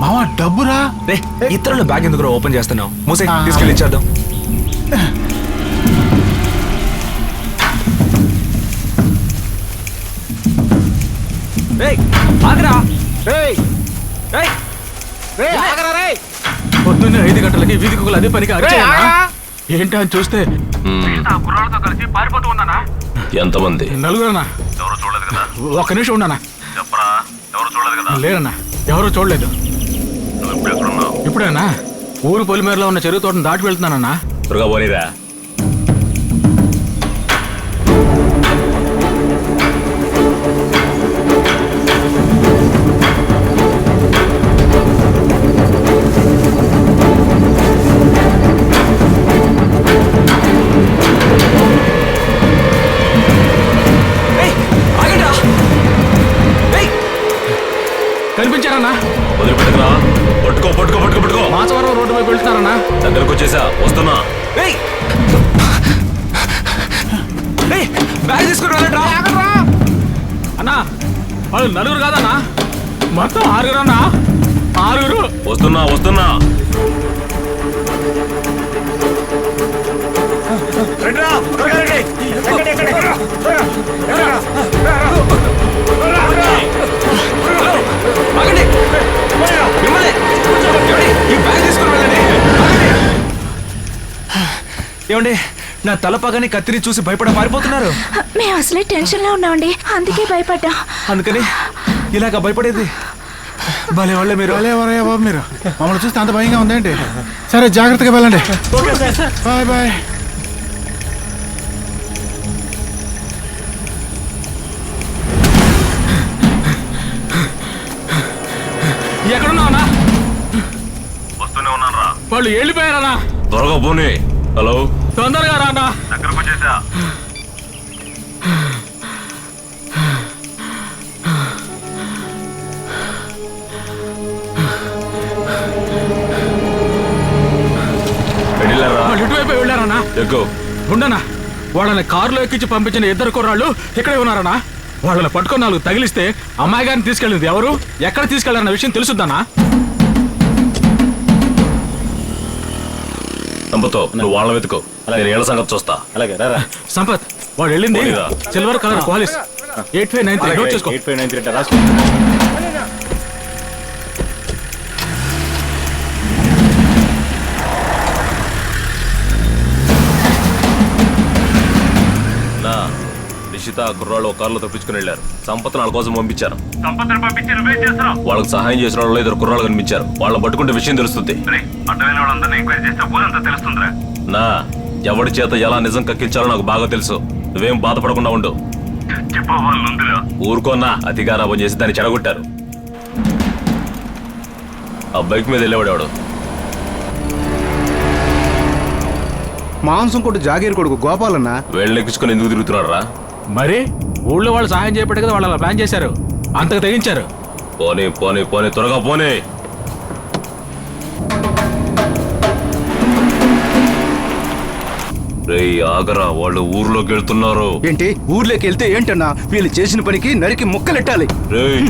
మావా డబ్బురా. ఇతరుల బ్యాగ్ ఎందుకు ఓపెన్ చేస్తున్నావు? మూసే తీసుకెళ్ళి ఇచ్చేద్దాం. పొద్దున్నే 5 గంటలకి వీధి కుక్కలు అదే పనికి ఏంటా అని చూస్తే కుర్రాళ్ళతో కలిసి పారిపోతూ ఉన్నానా. ఎంతమంది? నలుగురన్నా. ఎవరు చూడలేదు కదా? ఒక్క నిమిషం ఉన్నానా. చెప్పరా, ఎవరు చూడలేదు కదా? లేరన్నా, ఎవరూ చూడలేదు. నువ్వు ఇప్పుడు ఎక్కడున్నావు? ఇప్పుడేనా ఊరు పొలిమేరలో ఉన్న చెరువు తోటను దాటి వెళ్తున్నానన్నా. త్వరగా పోనీరా. కనిపించారన్నా. వదిలిపెట్టకురా. పట్టుకో పట్టుకో పట్టుకో పట్టుకో. మాచవరం రోడ్డు వైపు వెళ్తున్నారన్నా. దగ్గరకు వచ్చేసా, వస్తున్నా. బ్యాగ్ తీసుకుని వెళ్ళండి అన్నా. వాళ్ళు నలుగురు కాదన్నా, మొత్తం 6 అన్నా. 6. వస్తున్నా వస్తున్నా. ఏమండి, నా తల పగని కత్తిని చూసి భయపడ పారిపోతున్నారు. మేము అసలే టెన్షన్ లో ఉన్నామండి, అందుకే భయపడ్డా. అందుకని ఇలాగ భయపడేది. భలే వాళ్ళే మీరు. ఎవరయ్యా బాబు మీరు? మమ్మల్ని చూస్తే అంత భయంగా ఉందేంటి? సరే జాగ్రత్తగా వెళ్ళండి. Bye bye. ఎక్కడున్నావన్నా? వస్తూనే ఉన్నాను రా. వాళ్ళు వెళ్ళిపోయారన్నా. త్వరగా పోనీ. హలో, తొందరగా రానా. దగ్గరకు వచ్చేసా. వాళ్ళు ఇటువైపు వెళ్ళారన్నా. ఎక్కువ ఉండనా. వాళ్ళని కారులో ఎక్కించి పంపించిన 2 కుర్రాళ్ళు ఇక్కడే ఉన్నారన్నా. వాళ్ళని పట్టుకొని 4 తగిలిస్తే అమ్మాయి గారిని తీసుకెళ్ళింది ఎవరు, ఎక్కడ తీసుకెళ్లారన్న విషయం తెలుసుద్దానా. సంపతో నువ్వు వాళ్ళ వెతుకో, నేను ఏళ్ళ సంగతి చూస్తా. అలాగే రా. సంపత్, వాడు వెళ్ళింది పోనీరా. Silver colour Qualis 8593. నోట్ చేసుకో. 8593 రాసుకో. నా నిషిత కుర్రాళ్ళు ఒక కారులో తప్పించుకుని వెళ్ళారు. సంపత్ వాళ్ళ కోసం పంపించారు. వాళ్ళకి సహాయం చేసిన వాళ్ళు 2 కుర్రాళ్ళు కనిపించారు. వాళ్ళని పట్టుకుంటే విషయం తెలుస్తుంది. నా ఎవడి చేత ఎలా నిజం కక్కించాలో నాకు బాగా తెలుసు. నువ్వేం బాధపడకుండా ఉండు. ఊరుకోన్నా, అతిగారాబం చేసి దాన్ని చెడగొట్టారు. ఆ బైక్ మీద వెళ్ళేవాడు మాంసం కొట్టు జాగీర్ కొడుకు గోపాలన్న. వెళ్ళెక్కించుకొని ఎందుకు తిరుగుతున్నాడు రా? మరి ఊళ్ళో వాళ్ళు సహాయం చేయబట్టే కదా వాళ్ళు అలా ప్లాన్ చేశారు, అంతకు తెగించారు. పోనీ పోనీ పోనీ, త్వరగా పోనీ. రేయ్ ఆగరా, వాళ్ళు ఊర్లోకి వెళ్తున్నారు. ఏంటి ఊర్లోకి వెళ్తే ఏంటన్నా? వీళ్ళు చేసిన పనికి నరికి ముక్కలెట్టాలి. రేయ్,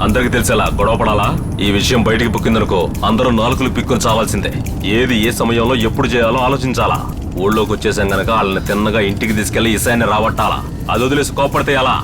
అందరికి తెలిసేలా గొడవ పడాలా? ఈ విషయం బయటికి పొక్కిందనుకో అందరూ నాలుకలు పిక్కుని చావాల్సిందే. ఏది ఏ సమయంలో ఎప్పుడు చేయాలో ఆలోచించాలా. ఊళ్ళోకి వచ్చేసాం గనక వాళ్ళని తిన్నగా ఇంటికి తీసుకెళ్లి ఇసాన్ని రాబట్టాలా. అది వదిలేసి కోపడితే ఎలా?